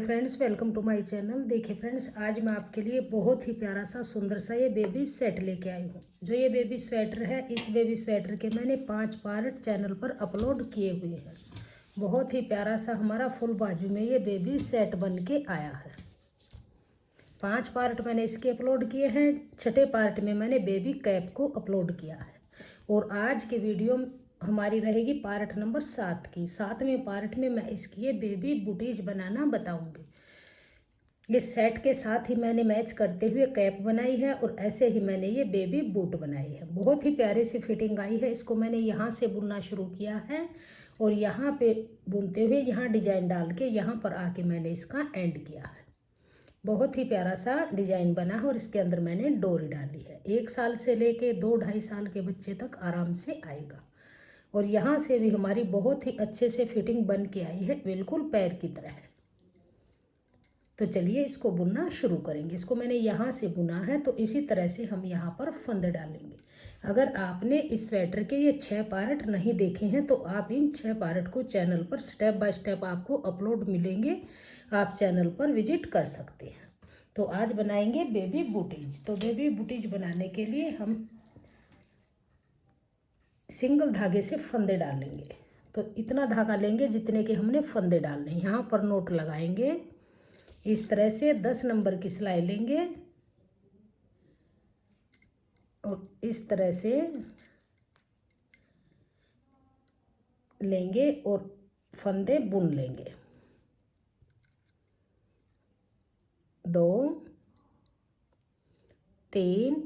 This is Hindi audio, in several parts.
Friends, welcome to my channel. देखिए फ्रेंड्स, आज मैं आपके लिए बहुत ही प्यारा सा सुंदर सा ये बेबी सेट लेके आई हूँ। जो ये बेबी स्वेटर है, इस बेबी स्वेटर के मैंने 5 पार्ट चैनल पर अपलोड किए हुए हैं। बहुत ही प्यारा सा हमारा फुल बाजू में ये बेबी सेट बन के आया है। 5 पार्ट मैंने इसके अपलोड किए हैं। छठे पार्ट में मैंने बेबी कैप को अपलोड किया है। और आज के वीडियो हमारी रहेगी पार्ट नंबर 7 की। 7वें पार्ट में मैं इसकी ये बेबी बूटीज बनाना बताऊंगी। इस सेट के साथ ही मैंने मैच करते हुए कैप बनाई है और ऐसे ही मैंने ये बेबी बूट बनाई है। बहुत ही प्यारी सी फिटिंग आई है। इसको मैंने यहाँ से बुनना शुरू किया है और यहाँ पे बुनते हुए यहाँ डिजाइन डाल के यहाँ पर आके मैंने इसका एंड किया है। बहुत ही प्यारा सा डिजाइन बना है और इसके अंदर मैंने डोरी डाली है। 1 साल से लेके 2-2.5 साल के बच्चे तक आराम से आएगा। और यहाँ से भी हमारी बहुत ही अच्छे से फिटिंग बन के आई है, बिल्कुल पैर की तरह है। तो चलिए इसको बुनना शुरू करेंगे। इसको मैंने यहाँ से बुना है तो इसी तरह से हम यहाँ पर फंदे डालेंगे। अगर आपने इस स्वेटर के ये 6 पार्ट नहीं देखे हैं तो आप इन 6 पार्ट को चैनल पर स्टेप बाय स्टेप आपको अपलोड मिलेंगे, आप चैनल पर विजिट कर सकते हैं। तो आज बनाएंगे बेबी बूटीज। तो बेबी बूटीज बनाने के लिए हम सिंगल धागे से फंदे डालेंगे। तो इतना धागा लेंगे जितने के हमने फंदे डालने। यहाँ पर नोट लगाएंगे। इस तरह से 10 नंबर की सिलाई लेंगे और इस तरह से लेंगे और फंदे बुन लेंगे। 2 3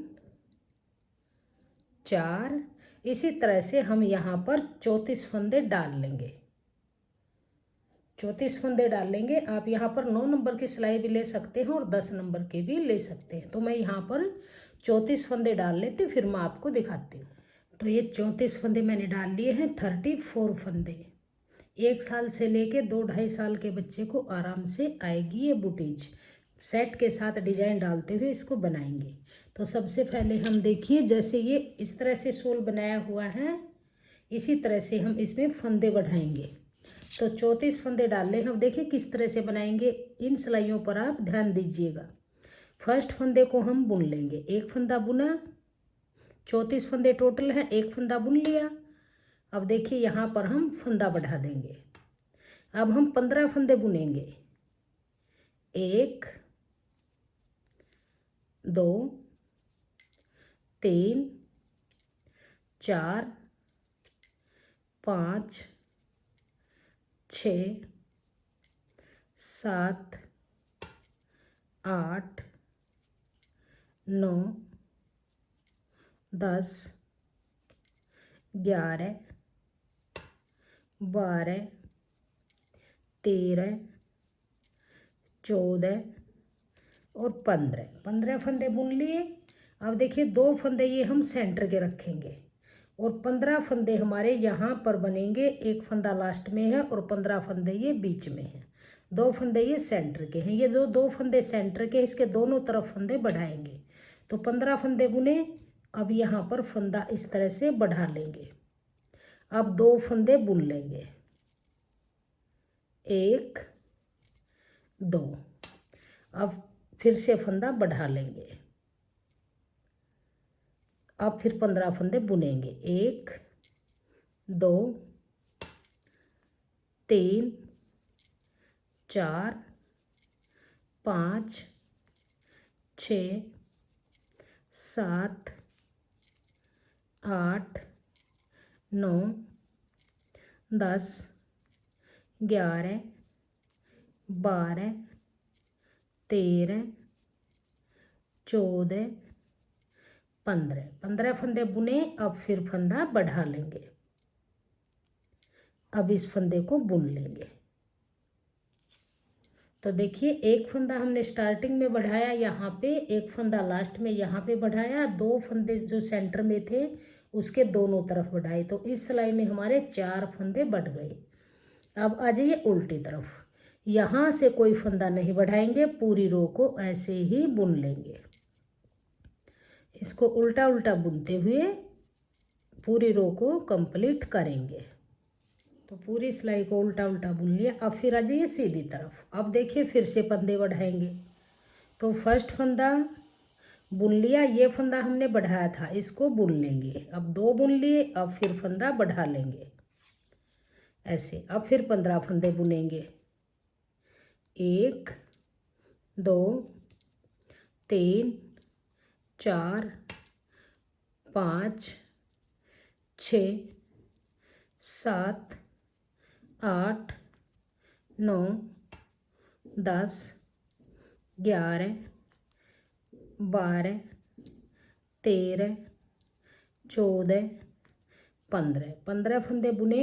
4 इसी तरह से हम यहाँ पर 34 फंदे डाल लेंगे। 34 फंदे डाल लेंगे। आप यहाँ पर 9 नंबर की सिलाई भी ले सकते हैं और 10 नंबर के भी ले सकते हैं। तो मैं यहाँ पर 34 फंदे डाल लेती हूँ, फिर मैं आपको दिखाती हूँ। तो ये 34 फंदे मैंने डाल लिए हैं। 34 फंदे 1 साल से लेके 2-2.5 साल के बच्चे को आराम से आएगी ये बूटीज। सेट के साथ डिजाइन डालते हुए इसको बनाएंगे। तो सबसे पहले हम देखिए, जैसे ये इस तरह से शॉल बनाया हुआ है, इसी तरह से हम इसमें फंदे बढ़ाएंगे। तो 34 फंदे डाल लें। हम देखिए किस तरह से बनाएंगे, इन सिलाइयों पर आप ध्यान दीजिएगा। फर्स्ट फंदे को हम बुन लेंगे। एक फंदा बुना, 34 फंदे टोटल हैं, एक फंदा बुन लिया। अब देखिए यहाँ पर हम फंदा बढ़ा देंगे। अब हम 15 फंदे बुनेंगे। 1 2 3 4 5 6 7 8 9 10 11 12 13 14 और 15 फंदे बुन लिए। अब देखिए 2 फंदे ये हम सेंटर के रखेंगे और 15 फंदे हमारे यहाँ पर बनेंगे। एक फंदा लास्ट में है और 15 फंदे ये बीच में है। 2 फंदे ये सेंटर के हैं। ये जो 2 फंदे सेंटर के, इसके दोनों तरफ फंदे बढ़ाएंगे। तो 15 फंदे बुने। अब यहाँ पर फंदा इस तरह से बढ़ा लेंगे। अब 2 फंदे बुन लेंगे। 1 2। अब फिर से फंदा बढ़ा लेंगे। अब फिर 15 फंदे बुनेंगे। 1 2 3 4 5 6 7 8 9 10 11 12 13 14 15 फंदे बुने। अब फिर फंदा बढ़ा लेंगे। अब इस फंदे को बुन लेंगे। तो देखिए एक फंदा हमने स्टार्टिंग में बढ़ाया यहाँ पे, एक फंदा लास्ट में यहाँ पे बढ़ाया, 2 फंदे जो सेंटर में थे उसके दोनों तरफ बढ़ाए। तो इस सिलाई में हमारे 4 फंदे बढ़ गए। अब आ जाइए उल्टी तरफ। यहाँ से कोई फंदा नहीं बढ़ाएंगे, पूरी रो को ऐसे ही बुन लेंगे। इसको उल्टा उल्टा बुनते हुए पूरी रो को कंप्लीट करेंगे। तो पूरी सिलाई को उल्टा उल्टा बुन लिया। अब फिर आ जाइए सीधी तरफ। अब देखिए फिर से फंदे बढ़ाएंगे। तो फर्स्ट फंदा बुन लिया, ये फंदा हमने बढ़ाया था, इसको बुन लेंगे। अब 2 बुन लिए, अब फिर फंदा बढ़ा लेंगे ऐसे। अब फिर 15 फंदे बुनेंगे। 1 2 3 4 5 6 7 8 9 10 11 12 13 14 15 15 फंदे बुने।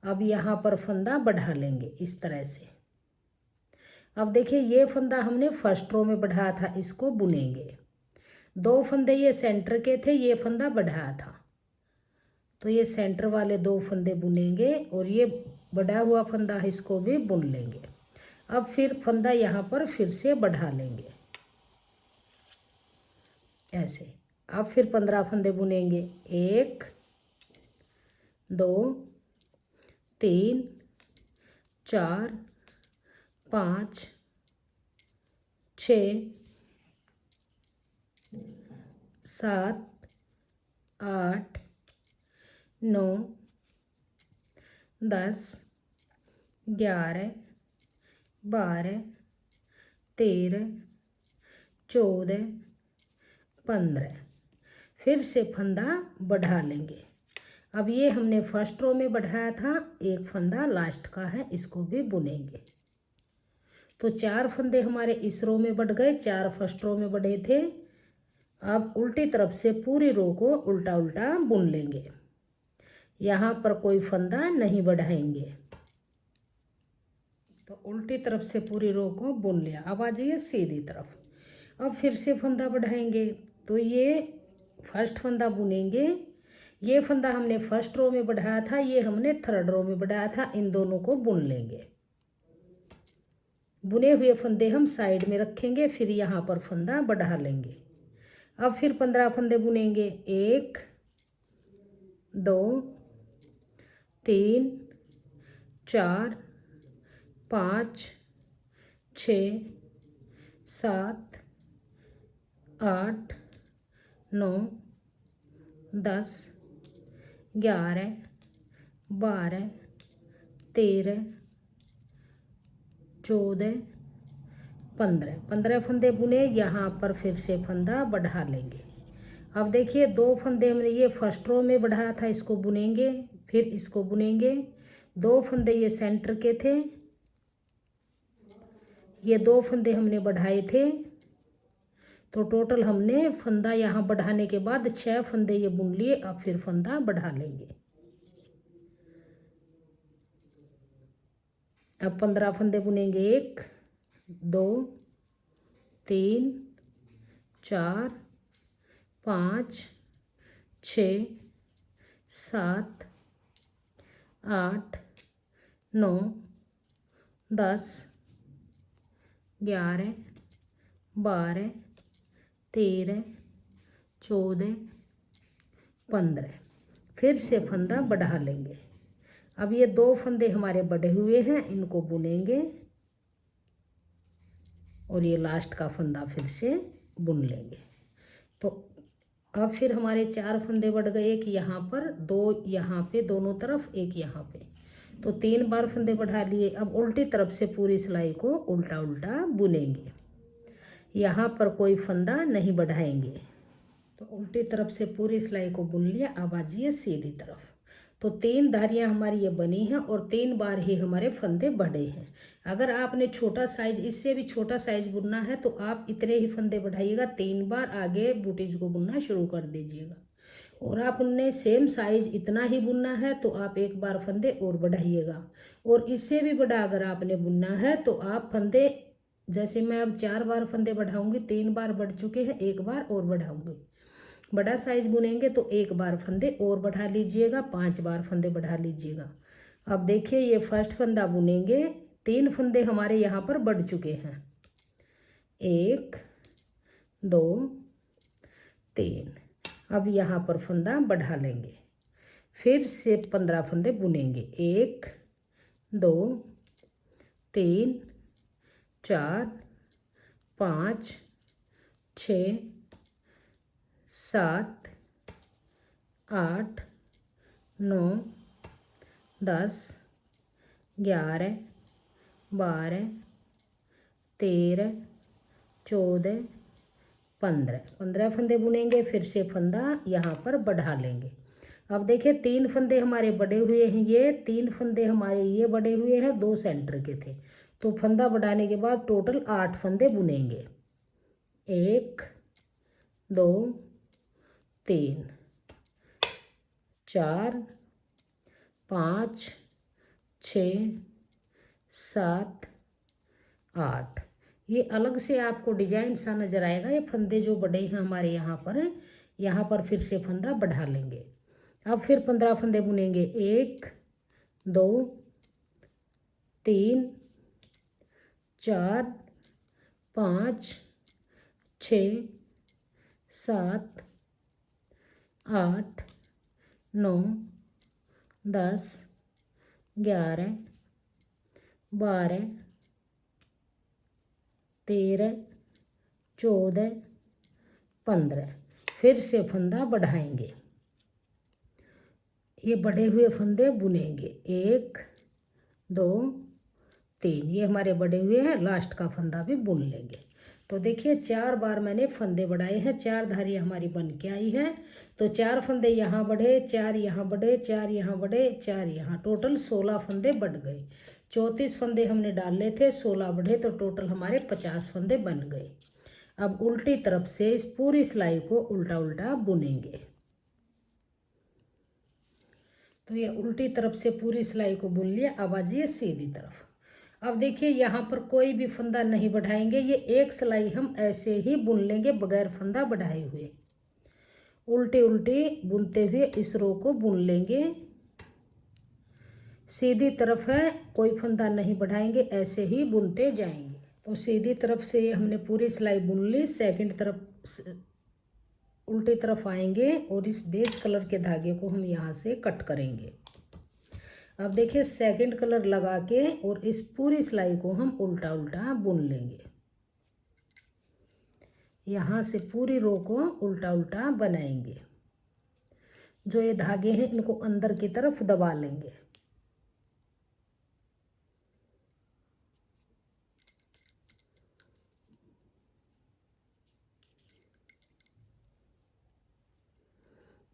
अब यहाँ पर फंदा बढ़ा लेंगे इस तरह से। अब देखिए ये फंदा हमने फर्स्ट रो में बढ़ाया था, इसको बुनेंगे। 2 फंदे ये सेंटर के थे, ये फंदा बढ़ाया था, तो ये सेंटर वाले 2 फंदे बुनेंगे और ये बढ़ा हुआ फंदा है, इसको भी बुन लेंगे। अब फिर फंदा यहाँ पर फिर से बढ़ा लेंगे ऐसे। अब फिर 15 फंदे बुनेंगे। 1 2 3 4 5 6 7 8 9 10 11 12 13 14 15 फिर से फंदा बढ़ा लेंगे। अब ये हमने फर्स्ट रो में बढ़ाया था, एक फंदा लास्ट का है, इसको भी बुनेंगे। तो 4 फंदे हमारे इस रो में बढ़ गए, 4 फर्स्ट रो में बढ़े थे। अब उल्टी तरफ से पूरी रो को उल्टा उल्टा बुन लेंगे। यहाँ पर कोई फंदा नहीं बढ़ाएंगे। तो उल्टी तरफ से पूरी रो को बुन लिया। अब आ जाइए सीधी तरफ। अब फिर से फंदा बढ़ाएंगे। तो ये फर्स्ट फंदा बुनेंगे। ये फंदा हमने फर्स्ट रो में बढ़ाया था, ये हमने थर्ड रो में बढ़ाया था, इन दोनों को बुन लेंगे। बुने हुए फंदे हम साइड में रखेंगे, फिर यहाँ पर फंदा बढ़ा लेंगे। अब फिर 15 फंदे बुनेंगे। 1 2 3 4 5 6 7 8 9 10 11 12 13 14 15 15 फंदे बुने। यहाँ पर फिर से फंदा बढ़ा लेंगे। अब देखिए 2 फंदे हमने ये फर्स्ट रो में बढ़ाया था, इसको बुनेंगे, फिर इसको बुनेंगे। 2 फंदे ये सेंटर के थे, ये 2 फंदे हमने बढ़ाए थे। तो टोटल हमने फंदा यहाँ बढ़ाने के बाद 6 फंदे ये बुन लिए। अब फिर फंदा बढ़ा लेंगे। अब 15 फंदे बुनेंगे। 1 2 3 4 5 6 7 8 9 10 11 12 13 14 15 फिर से फंदा बढ़ा लेंगे। अब ये 2 फंदे हमारे बढ़े हुए हैं, इनको बुनेंगे और ये लास्ट का फंदा फिर से बुन लेंगे। तो अब फिर हमारे 4 फंदे बढ़ गए, एक यहाँ पर, 2 यहाँ पे दोनों तरफ, एक यहाँ पे। तो 3 बार फंदे बढ़ा लिए। अब उल्टी तरफ से पूरी सिलाई को उल्टा उल्टा बुनेंगे। यहाँ पर कोई फंदा नहीं बढ़ाएंगे। तो उल्टी तरफ से पूरी सिलाई को बुन लिया। अब आ जाइए सीधी तरफ। तो 3 धारियाँ हमारी ये बनी हैं और 3 बार ही हमारे फंदे बढ़े हैं। अगर आपने छोटा साइज, इससे भी छोटा साइज बुनना है तो आप इतने ही फंदे बढ़ाइएगा, 3 बार आगे बूटीज को बुनना शुरू कर दीजिएगा। और आपने सेम साइज इतना ही बुनना है तो आप 1 बार फंदे और बढ़ाइएगा। और इससे भी बड़ा अगर आपने बुनना है तो आप फंदे, जैसे मैं अब 4 बार फंदे बढ़ाऊंगी, 3 बार बढ़ चुके हैं, 1 बार और बढ़ाऊंगी। बड़ा साइज बुनेंगे तो 1 बार फंदे और बढ़ा लीजिएगा, 5 बार फंदे बढ़ा लीजिएगा। अब देखिए ये फर्स्ट फंदा बुनेंगे, 3 फंदे हमारे यहाँ पर बढ़ चुके हैं। 1 2 3। अब यहाँ पर फंदा बढ़ा लेंगे, फिर से 15 फंदे बुनेंगे। 1 2 3 4 5 6 7 8 9 10 11 12 13 14 15 फंदे बुनेंगे। फिर से फंदा यहाँ पर बढ़ा लेंगे। अब देखिए 3 फंदे हमारे बढ़े हुए हैं, ये 3 फंदे हमारे ये बढ़े हुए हैं, 2 सेंटर के थे। तो फंदा बढ़ाने के बाद टोटल 8 फंदे बुनेंगे। 1 2 3 4 5 6 7 8। ये अलग से आपको डिजाइन सा नजर आएगा। ये फंदे जो बड़े हैं हमारे यहाँ पर फिर से फंदा बढ़ा लेंगे। अब फिर 15 फंदे बुनेंगे। 1 2 3 4 5 6 7 8 9 10 11 12 13 14 15। फिर से फंदा बढ़ाएंगे। ये बढ़े हुए फंदे बुनेंगे। 1 2 3, ये हमारे बढ़े हुए हैं। लास्ट का फंदा भी बुन लेंगे। तो देखिए 4 बार मैंने फंदे बढ़ाए हैं। 4 धारियाँ हमारी बन के आई हैं। तो 4 फंदे यहाँ बढ़े, 4 यहाँ बढ़े, 4 यहाँ बढ़े, 4 यहाँ, टोटल 16 फंदे बढ़ गए। 34 फंदे हमने डाले थे, 16 बढ़े, तो टोटल हमारे 50 फंदे बन गए। अब उल्टी तरफ से इस पूरी सिलाई को उल्टा उल्टा बुनेंगे। तो ये उल्टी तरफ से पूरी सिलाई को बुन लिया। अब आ जाइए सीधी तरफ। अब देखिए यहाँ पर कोई भी फंदा नहीं बढ़ाएंगे। ये एक सिलाई हम ऐसे ही बुन लेंगे बगैर फंदा बढ़ाए हुए। उल्टी उल्टी बुनते हुए इस रो को बुन लेंगे। सीधी तरफ है, कोई फंदा नहीं बढ़ाएंगे, ऐसे ही बुनते जाएंगे। तो सीधी तरफ से हमने पूरी सिलाई बुन ली। सेकंड तरफ उल्टी तरफ आएंगे और इस बेज कलर के धागे को हम यहाँ से कट करेंगे। अब देखिए सेकंड कलर लगा के और इस पूरी सिलाई को हम उल्टा उल्टा बुन लेंगे। यहाँ से पूरी रो को उल्टा उल्टा बनाएंगे। जो ये धागे हैं इनको अंदर की तरफ दबा लेंगे।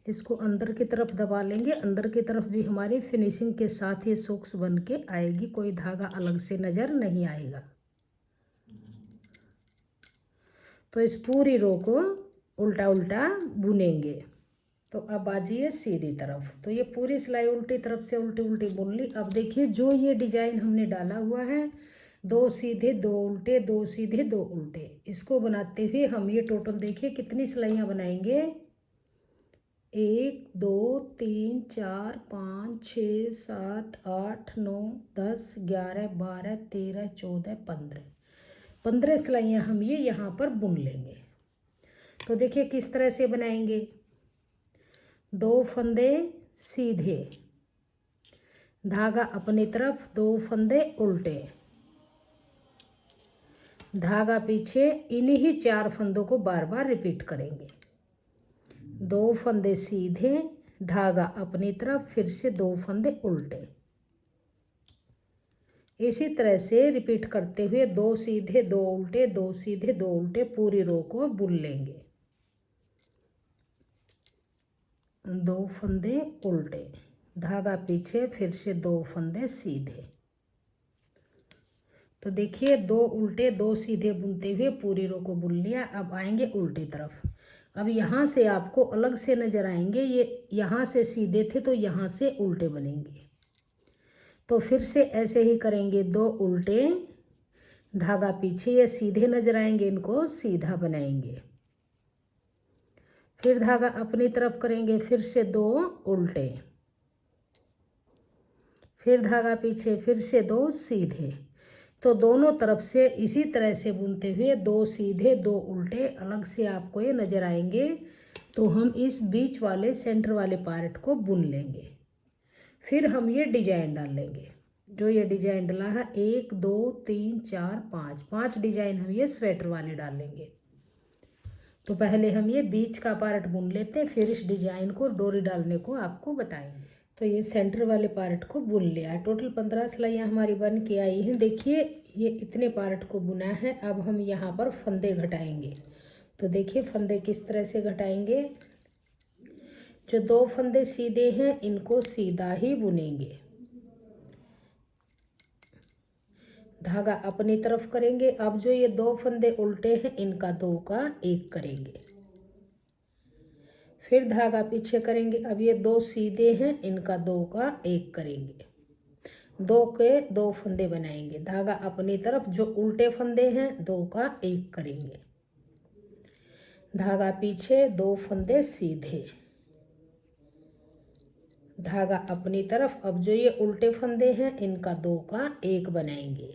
इसको अंदर की तरफ दबा लेंगे। अंदर की तरफ भी हमारी फिनिशिंग के साथ ये सॉक्स बन के आएगी। कोई धागा अलग से नज़र नहीं आएगा। तो इस पूरी रो को उल्टा उल्टा बुनेंगे। तो अब आ जाइए सीधी तरफ। तो ये पूरी सिलाई उल्टी तरफ से उल्टी उल्टी बुन ली। अब देखिए जो ये डिजाइन हमने डाला हुआ है, 2 सीधे 2 उल्टे, 2 सीधे 2 उल्टे, इसको बनाते हुए हम ये टोटल देखिए कितनी सिलाइयाँ बनाएंगे। 1 2 3 4 5 6 7 8 9 10 11 12 13 14 15 सिलाइयाँ हम ये यहाँ पर बुन लेंगे। तो देखिए किस तरह से बनाएंगे। 2 फंदे सीधे, धागा अपनी तरफ, 2 फंदे उल्टे, धागा पीछे। इन्हीं 4 फंदों को बार बार रिपीट करेंगे। 2 फंदे सीधे, धागा अपनी तरफ, फिर से 2 फंदे उल्टे। इसी तरह से रिपीट करते हुए 2 सीधे 2 उल्टे, 2 सीधे 2 उल्टे पूरी रो को बुन लेंगे। 2 फंदे उल्टे, धागा पीछे, फिर से 2 फंदे सीधे। तो देखिए 2 उल्टे 2 सीधे बुनते हुए पूरी रो को बुन लिया। अब आएंगे उल्टी तरफ। अब यहाँ से आपको अलग से नजर आएंगे। ये यहाँ से सीधे थे तो यहाँ से उल्टे बनेंगे। तो फिर से ऐसे ही करेंगे। 2 उल्टे, धागा पीछे, ये सीधे नजर आएंगे, इनको सीधा बनाएंगे। फिर धागा अपनी तरफ करेंगे, फिर से 2 उल्टे, फिर धागा पीछे, फिर से 2 सीधे। तो दोनों तरफ से इसी तरह से बुनते हुए 2 सीधे 2 उल्टे अलग से आपको ये नजर आएंगे। तो हम इस बीच वाले सेंटर वाले पार्ट को बुन लेंगे। फिर हम ये डिजाइन डाल लेंगे। जो ये डिजाइन डला है 1 2 3 4 5 5 डिजाइन हम ये स्वेटर वाले डाल लेंगे। तो पहले हम ये बीच का पार्ट बुन लेते हैं, फिर इस डिजाइन को डोरी डालने को आपको बताएंगे। तो ये सेंटर वाले पार्ट को बुन लिया। टोटल 15 सिलाइयाँ हमारी बन के आई हैं। देखिए ये इतने पार्ट को बुना है। अब हम यहाँ पर फंदे घटाएंगे। तो देखिए फंदे किस तरह से घटाएंगे। जो 2 फंदे सीधे हैं इनको सीधा ही बुनेंगे। धागा अपनी तरफ करेंगे। अब जो ये 2 फंदे उल्टे हैं इनका 2 का 1 करेंगे। फिर धागा पीछे करेंगे। अब ये 2 सीधे हैं इनका 2 का 1 करेंगे। 2 के 2 फंदे बनाएंगे। धागा अपनी तरफ। जो उल्टे फंदे हैं 2 का 1 करेंगे। धागा पीछे 2 फंदे सीधे। धागा अपनी तरफ। अब जो ये उल्टे फंदे हैं इनका 2 का 1 बनाएंगे।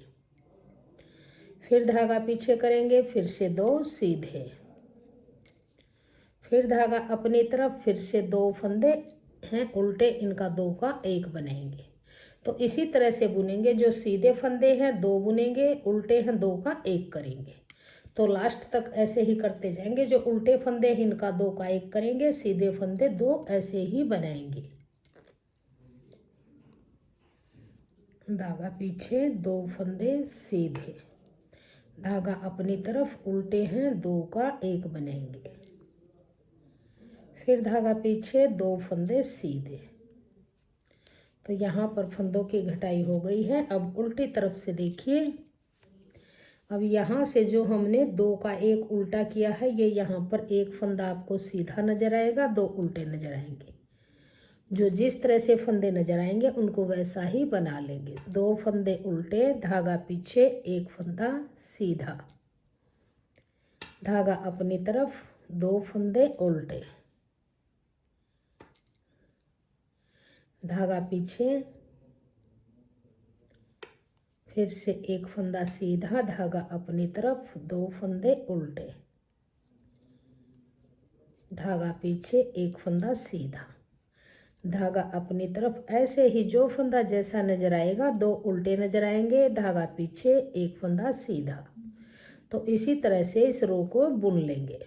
फिर धागा पीछे करेंगे। फिर से 2 सीधे। फिर धागा अपनी तरफ। फिर से 2 फंदे हैं उल्टे इनका 2 का 1 बनाएंगे। तो इसी तरह से बुनेंगे। जो सीधे फंदे हैं 2 बुनेंगे, उल्टे हैं 2 का 1 करेंगे। तो लास्ट तक ऐसे ही करते जाएंगे। जो उल्टे फंदे हैं इनका 2 का 1 करेंगे, सीधे फंदे 2 ऐसे ही बनाएंगे। धागा पीछे 2 फंदे सीधे। धागा अपनी तरफ। उल्टे हैं 2 का 1 बनाएंगे। फिर धागा पीछे 2 फंदे सीधे। तो यहाँ पर फंदों की घटाई हो गई है। अब उल्टी तरफ से देखिए। अब यहाँ से जो हमने 2 का 1 उल्टा किया है, ये यहाँ पर 1 फंदा आपको सीधा नजर आएगा, 2 उल्टे नजर आएंगे। जो जिस तरह से फंदे नजर आएंगे उनको वैसा ही बना लेंगे। 2 फंदे उल्टे, धागा पीछे, 1 फंदा सीधा। धागा अपनी तरफ, 2 फंदे उल्टे। धागा पीछे, फिर से 1 फंदा सीधा। धागा अपनी तरफ, 2 फंदे उल्टे। धागा पीछे, 1 फंदा सीधा। धागा अपनी तरफ। ऐसे ही जो फंदा जैसा नजर आएगा 2 उल्टे नजर आएंगे। धागा पीछे, 1 फंदा सीधा। तो इसी तरह से इस रो को बुन लेंगे।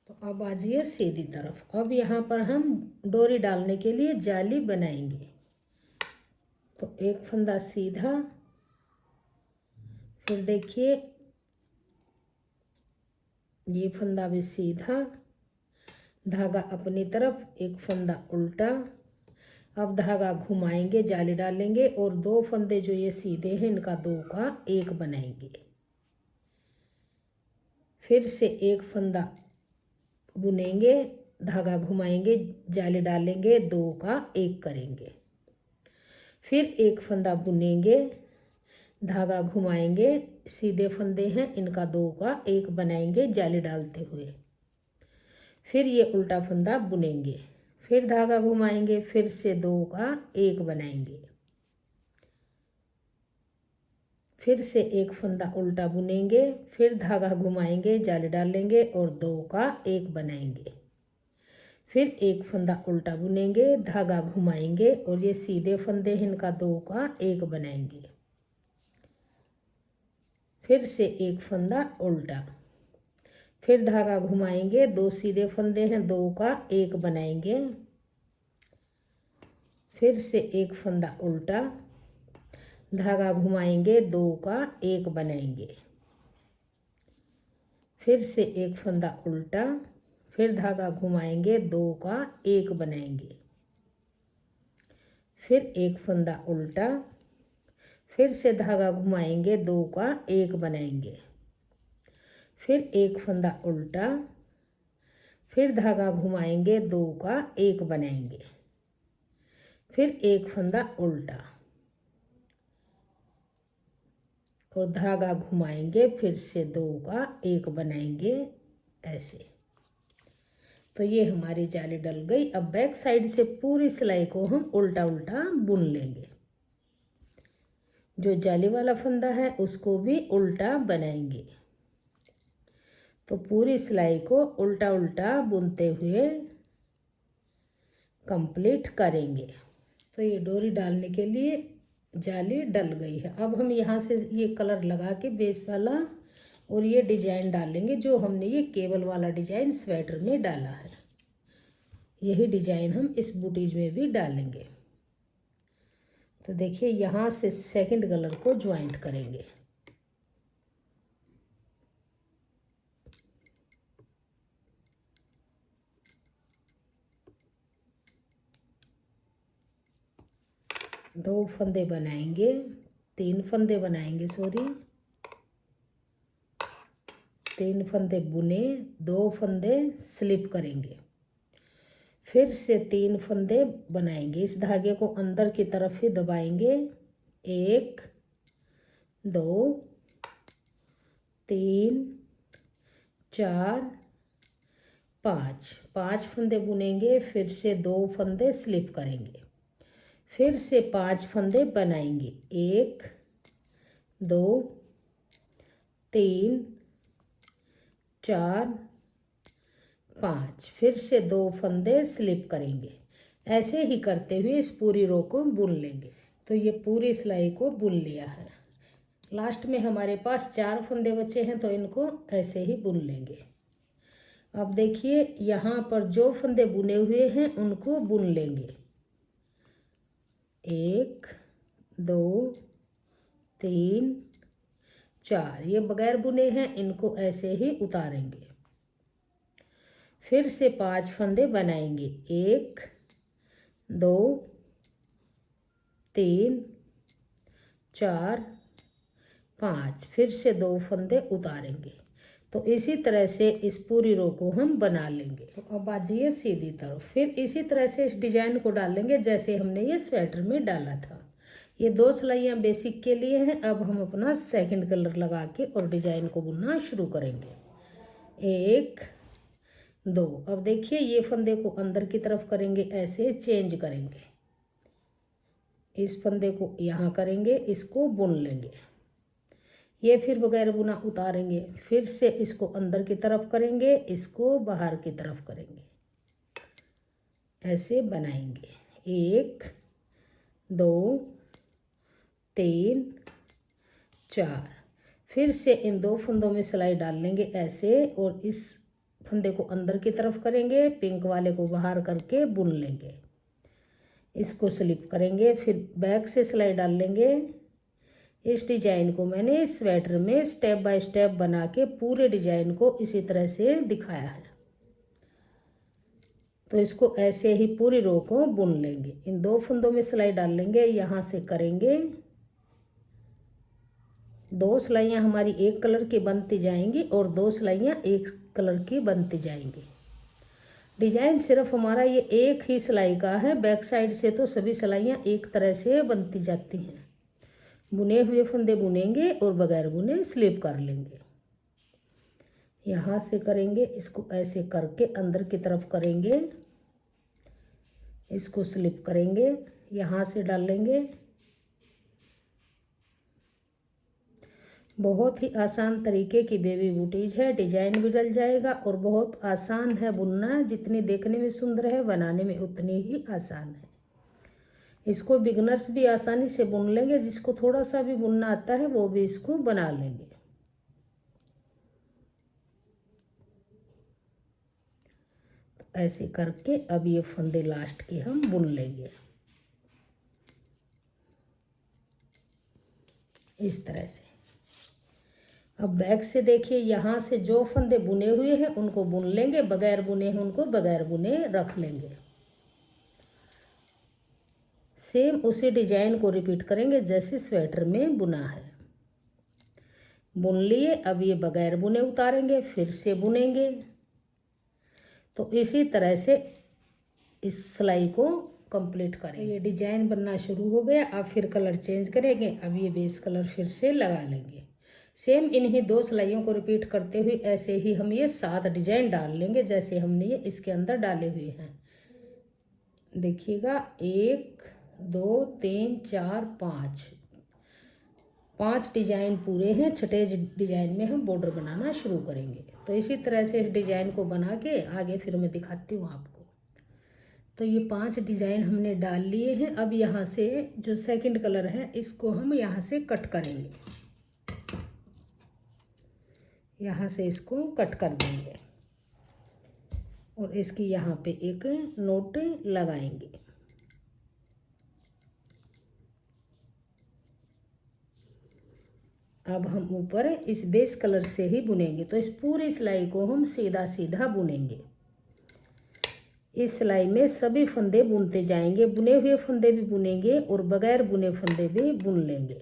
तो अब आ जाइए सीधी तरफ। अब यहाँ पर हम डोरी डालने के लिए जाली बनाएंगे। तो 1 फंदा सीधा। फिर देखिए ये फंदा भी सीधा। धागा अपनी तरफ, 1 फंदा उल्टा। अब धागा घुमाएंगे, जाली डालेंगे और 2 फंदे जो ये सीधे हैं इनका 2 का 1 बनाएंगे। फिर से 1 फंदा बुनेंगे, धागा घुमाएंगे, जाली डालेंगे, 2 का 1 करेंगे। फिर 1 फंदा बुनेंगे, धागा घुमाएंगे, सीधे फंदे हैं इनका 2 का 1 बनाएंगे जाली डालते हुए। फिर ये उल्टा फंदा बुनेंगे, फिर धागा घुमाएंगे, फिर से 2 का 1 बनाएंगे। फिर से 1 फंदा उल्टा बुनेंगे, फिर धागा घुमाएंगे, जाली डालेंगे और 2 का 1 बनाएंगे। फिर 1 फंदा उल्टा बुनेंगे, धागा घुमाएंगे और ये सीधे फंदे हैं इनका 2 का 1 बनाएंगे। फिर से 1 फंदा उल्टा, फिर धागा घुमाएंगे, 2 सीधे फंदे हैं 2 का 1 बनाएंगे। फिर से 1 फंदा उल्टा, धागा घुमाएंगे, 2 का 1 बनाएंगे। फिर से 1 फंदा उल्टा, फिर धागा घुमाएंगे, 2 का 1 बनाएंगे। फिर 1 फंदा उल्टा, फिर से धागा घुमाएंगे, 2 का 1 बनाएंगे। फिर 1 फंदा उल्टा, फिर धागा घुमाएंगे, 2 का 1 बनाएंगे। फिर 1 फंदा उल्टा और धागा घुमाएंगे, फिर से 2 का 1 बनाएंगे ऐसे। तो ये हमारी जाली डल गई। अब बैक साइड से पूरी सिलाई को हम उल्टा उल्टा बुन लेंगे। जो जाली वाला फंदा है उसको भी उल्टा बनाएंगे। तो पूरी सिलाई को उल्टा उल्टा बुनते हुए कंप्लीट करेंगे। तो ये डोरी डालने के लिए जाली डल गई है। अब हम यहाँ से ये कलर लगा के बेस वाला और ये डिजाइन डालेंगे जो हमने ये केबल वाला डिजाइन स्वेटर में डाला है। यही डिजाइन हम इस बूटीज में भी डालेंगे। तो देखिए यहाँ से सेकंड कलर को ज्वाइंट करेंगे। दो फंदे बनाएंगे, 3 फंदे बनाएंगे, सॉरी 3 फंदे बुने, 2 फंदे स्लिप करेंगे, फिर से 3 फंदे बनाएंगे। इस धागे को अंदर की तरफ ही दबाएंगे। 1 2 3 4 5 5 फंदे बुनेंगे, फिर से 2 फंदे स्लिप करेंगे, फिर से 5 फंदे बनाएंगे। 1 2 3 4 5, फिर से 2 फंदे स्लिप करेंगे। ऐसे ही करते हुए इस पूरी रो को बुन लेंगे। तो ये पूरी सिलाई को बुन लिया है। लास्ट में हमारे पास 4 फंदे बचे हैं, तो इनको ऐसे ही बुन लेंगे। अब देखिए यहाँ पर जो फंदे बुने हुए हैं उनको बुन लेंगे। 1 2 3 4, ये बगैर बुने हैं, इनको ऐसे ही उतारेंगे। फिर से 5 फंदे बनाएंगे। 1 2 3 4 5, फिर से 2 फंदे उतारेंगे। तो इसी तरह से इस पूरी रो को हम बना लेंगे। तो अब आ जाइए सीधी तरफ। फिर इसी तरह से इस डिजाइन को डालेंगे जैसे हमने ये स्वेटर में डाला था। ये 2 सिलाइयाँ बेसिक के लिए हैं। अब हम अपना सेकंड कलर लगा के और डिजाइन को बुनना शुरू करेंगे। 1 2, अब देखिए ये फंदे को अंदर की तरफ करेंगे, ऐसे चेंज करेंगे। इस फंदे को यहाँ करेंगे, इसको बुन लेंगे। ये फिर बगैर बुना उतारेंगे, फिर से इसको अंदर की तरफ करेंगे, इसको बाहर की तरफ करेंगे, ऐसे बनाएंगे। 1 2 3 4, फिर से इन 2 फंदों में सिलाई डाल लेंगे ऐसे, और इस फंदे को अंदर की तरफ करेंगे, पिंक वाले को बाहर करके बुन लेंगे। इसको स्लिप करेंगे, फिर बैक से सिलाई डाल लेंगे। इस डिजाइन को मैंने स्वेटर में स्टेप बाय स्टेप बना के पूरे डिजाइन को इसी तरह से दिखाया है। तो इसको ऐसे ही पूरी रो को बुन लेंगे। इन 2 फंदों में सिलाई डाल लेंगे, यहाँ से करेंगे। 2 सिलाइयाँ हमारी एक कलर की बनती जाएंगी और 2 सिलाइयाँ एक कलर की बनती जाएंगी। डिजाइन सिर्फ हमारा ये एक ही सिलाई का है। बैक साइड से तो सभी सिलाइयाँ एक तरह से बनती जाती हैं। बुने हुए फंदे बुनेंगे और बगैर बुने स्लिप कर लेंगे। यहाँ से करेंगे, इसको ऐसे करके अंदर की तरफ करेंगे, इसको स्लिप करेंगे, यहाँ से डाल लेंगे। बहुत ही आसान तरीके की बेबी बूटीज है। डिजाइन भी डल जाएगा और बहुत आसान है बुनना। जितनी देखने में सुंदर है, बनाने में उतनी ही आसान है। इसको बिगनर्स भी आसानी से बुन लेंगे। जिसको थोड़ा सा भी बुनना आता है वो भी इसको बना लेंगे। तो ऐसे करके अब ये फंदे लास्ट के हम बुन लेंगे इस तरह से। अब बैक से देखिए, यहाँ से जो फंदे बुने हुए हैं उनको बुन लेंगे, बगैर बुने हैं उनको बगैर बुने रख लेंगे। सेम उसी डिजाइन को रिपीट करेंगे जैसे स्वेटर में बुना है। बुन लिए, अब ये बगैर बुने उतारेंगे, फिर से बुनेंगे। तो इसी तरह से इस सिलाई को कंप्लीट करेंगे। ये डिजाइन बनना शुरू हो गया। अब फिर कलर चेंज करेंगे। अब ये बेस कलर फिर से लगा लेंगे। सेम इन्हीं 2 सिलाइयों को रिपीट करते हुए ऐसे ही हम ये 7 डिजाइन डाल लेंगे जैसे हमने ये इसके अंदर डाले हुए हैं। देखिएगा, 1 2 3 4 5 डिजाइन पूरे हैं। छठे डिजाइन में हम बॉर्डर बनाना शुरू करेंगे। तो इसी तरह से इस डिज़ाइन को बना के आगे फिर मैं दिखाती हूँ आपको। तो ये 5 डिज़ाइन हमने डाल लिए हैं। अब यहाँ से जो सेकंड कलर है इसको हम यहाँ से कट करेंगे, यहाँ से इसको कट कर देंगे और इसकी यहाँ पे एक नोट लगाएंगे। अब हम ऊपर इस बेस कलर से ही बुनेंगे। तो इस पूरी सिलाई को हम सीधा सीधा बुनेंगे। इस सिलाई में सभी फंदे बुनते जाएंगे, बुने हुए फंदे भी बुनेंगे और बगैर बुने फंदे भी बुन लेंगे।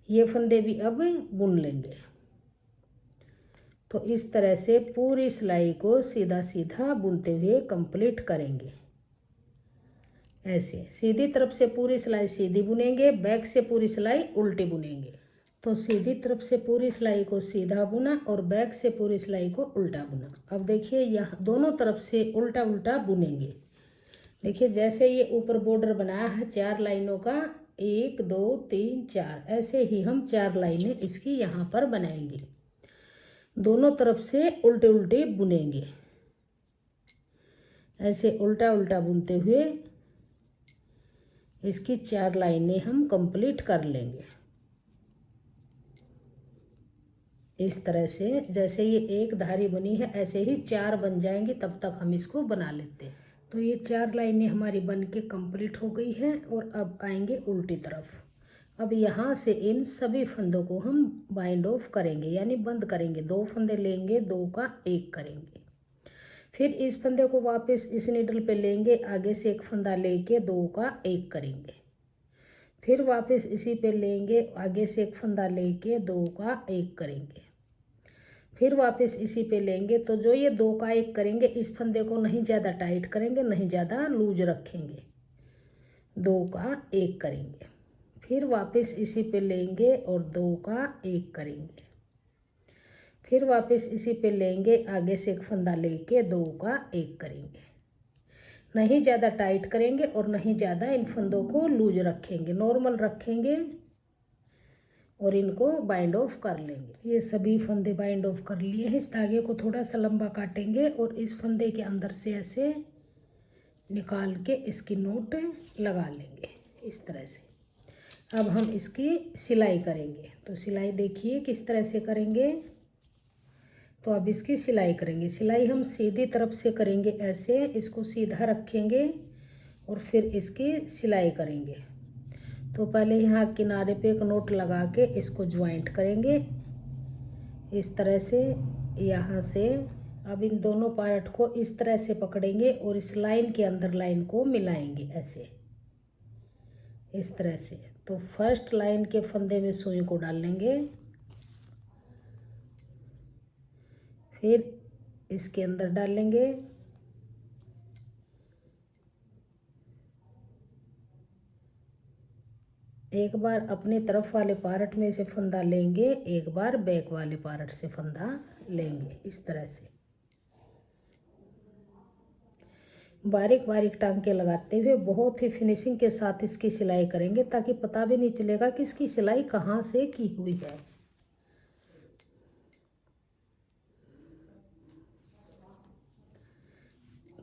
ये फंदे भी अब बुन लेंगे। तो इस तरह से पूरी सिलाई को सीधा सीधा बुनते हुए कंप्लीट करेंगे। ऐसे सीधी तरफ से पूरी सिलाई सीधी बुनेंगे, बैक से पूरी सिलाई उल्टी बुनेंगे। तो सीधी तरफ से पूरी सिलाई को सीधा बुना और बैक से पूरी सिलाई को उल्टा बुना। अब देखिए यहाँ दोनों तरफ से उल्टा उल्टा बुनेंगे। देखिए जैसे ये ऊपर बॉर्डर बनाया है 4 लाइनों का, 1 2 3 4, ऐसे ही हम 4 लाइनें इसकी यहाँ पर बनाएंगे। दोनों तरफ से उल्टे उल्टे बुनेंगे। ऐसे उल्टा उल्टा बुनते हुए इसकी 4 लाइनें हम कंप्लीट कर लेंगे। इस तरह से जैसे ये एक धारी बनी है ऐसे ही 4 बन जाएंगी, तब तक हम इसको बना लेते हैं। तो ये 4 लाइनें हमारी बन के कंप्लीट हो गई हैं और अब आएंगे उल्टी तरफ। अब यहाँ से इन सभी फंदों को हम बाइंड ऑफ करेंगे, यानी बंद करेंगे। 2 फंदे लेंगे, 2 का 1 करेंगे। फिर इस फंदे को वापस इस नीडल पे लेंगे, आगे से एक फंदा लेके 2 का 1 करेंगे। फिर वापस इसी पे लेंगे, आगे से एक फंदा लेके 2 का 1 करेंगे। फिर वापस इसी पे लेंगे। तो जो ये 2 का 1 करेंगे, इस फंदे को नहीं ज़्यादा टाइट करेंगे, नहीं ज़्यादा लूज रखेंगे। 2 का 1 करेंगे। फिर वापस इसी पे लेंगे और 2 का 1 करेंगे। फिर वापस इसी पे लेंगे, आगे से एक फंदा लेके 2 का 1 करेंगे। नहीं ज़्यादा टाइट करेंगे और नहीं ज़्यादा इन फंदों को लूज रखेंगे, नॉर्मल रखेंगे और इनको बाइंड ऑफ कर लेंगे। ये सभी फंदे बाइंड ऑफ कर लिए हैं। इस धागे को थोड़ा सा लंबा काटेंगे और इस फंदे के अंदर से ऐसे निकाल के इसकी नोट लगा लेंगे इस तरह से। अब हम इसकी सिलाई करेंगे। तो सिलाई देखिए किस तरह से करेंगे। तो अब इसकी सिलाई करेंगे। सिलाई हम सीधी तरफ से करेंगे, ऐसे इसको सीधा रखेंगे और फिर इसकी सिलाई करेंगे। तो पहले यहाँ किनारे पे एक नोट लगा के इसको ज्वाइंट करेंगे इस तरह से, यहाँ से। अब इन दोनों पार्ट को इस तरह से पकड़ेंगे और इस लाइन के अंदर लाइन को मिलाएंगे ऐसे, इस तरह से। तो फर्स्ट लाइन के फंदे में सुई को डाल लेंगे, फिर इसके अंदर डाल लेंगे, एक बार अपनी तरफ वाले पार्ट में से फंदा लेंगे, एक बार बैक वाले पार्ट से फंदा लेंगे इस तरह से। बारीक बारीक टांके लगाते हुए बहुत ही फिनिशिंग के साथ इसकी सिलाई करेंगे, ताकि पता भी नहीं चलेगा कि इसकी सिलाई कहाँ से की हुई है।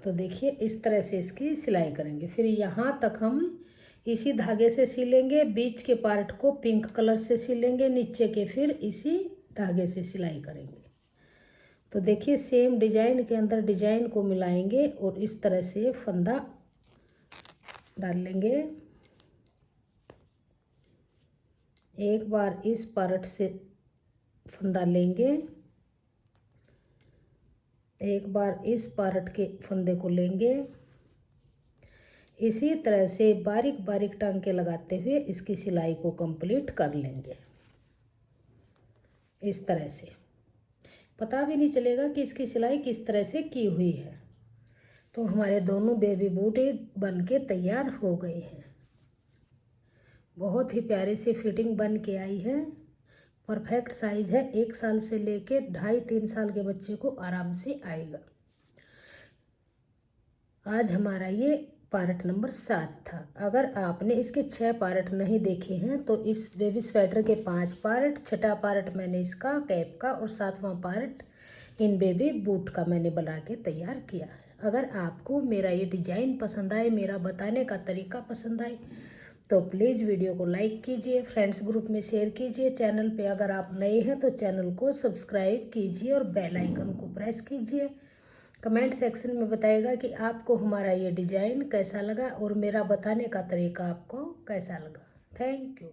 तो देखिए इस तरह से इसकी सिलाई करेंगे। फिर यहाँ तक हम इसी धागे से सिलेंगे, बीच के पार्ट को पिंक कलर से सिलेंगे, नीचे के फिर इसी धागे से सिलाई करेंगे। तो देखिए सेम डिजाइन के अंदर डिजाइन को मिलाएंगे और इस तरह से फंदा डाल लेंगे। एक बार इस पार्ट से फंदा लेंगे, एक बार इस पार्ट के फंदे को लेंगे। इसी तरह से बारीक बारीक टांके लगाते हुए इसकी सिलाई को कंप्लीट कर लेंगे इस तरह से। पता भी नहीं चलेगा कि इसकी सिलाई किस तरह से की हुई है। तो हमारे दोनों बेबी बूट बन के तैयार हो गए हैं। बहुत ही प्यारी सी फिटिंग बन के आई है। परफेक्ट साइज है। 1 साल से लेके 2.5-3 साल के बच्चे को आराम से आएगा। आज हमारा ये पार्ट नंबर 7 था। अगर आपने इसके 6 पार्ट नहीं देखे हैं तो इस बेबी स्वेटर के 5 पार्ट, छठा पार्ट मैंने इसका कैप का और 7वां पार्ट इन बेबी बूट का मैंने बना के तैयार किया है। अगर आपको मेरा ये डिज़ाइन पसंद आए, मेरा बताने का तरीका पसंद आए तो प्लीज़ वीडियो को लाइक कीजिए, फ्रेंड्स ग्रुप में शेयर कीजिए। चैनल पे अगर आप नए हैं तो चैनल को सब्सक्राइब कीजिए और बेल आइकन को प्रेस कीजिए। कमेंट सेक्शन में बताइएगा कि आपको हमारा ये डिज़ाइन कैसा लगा और मेरा बताने का तरीका आपको कैसा लगा। Thank you.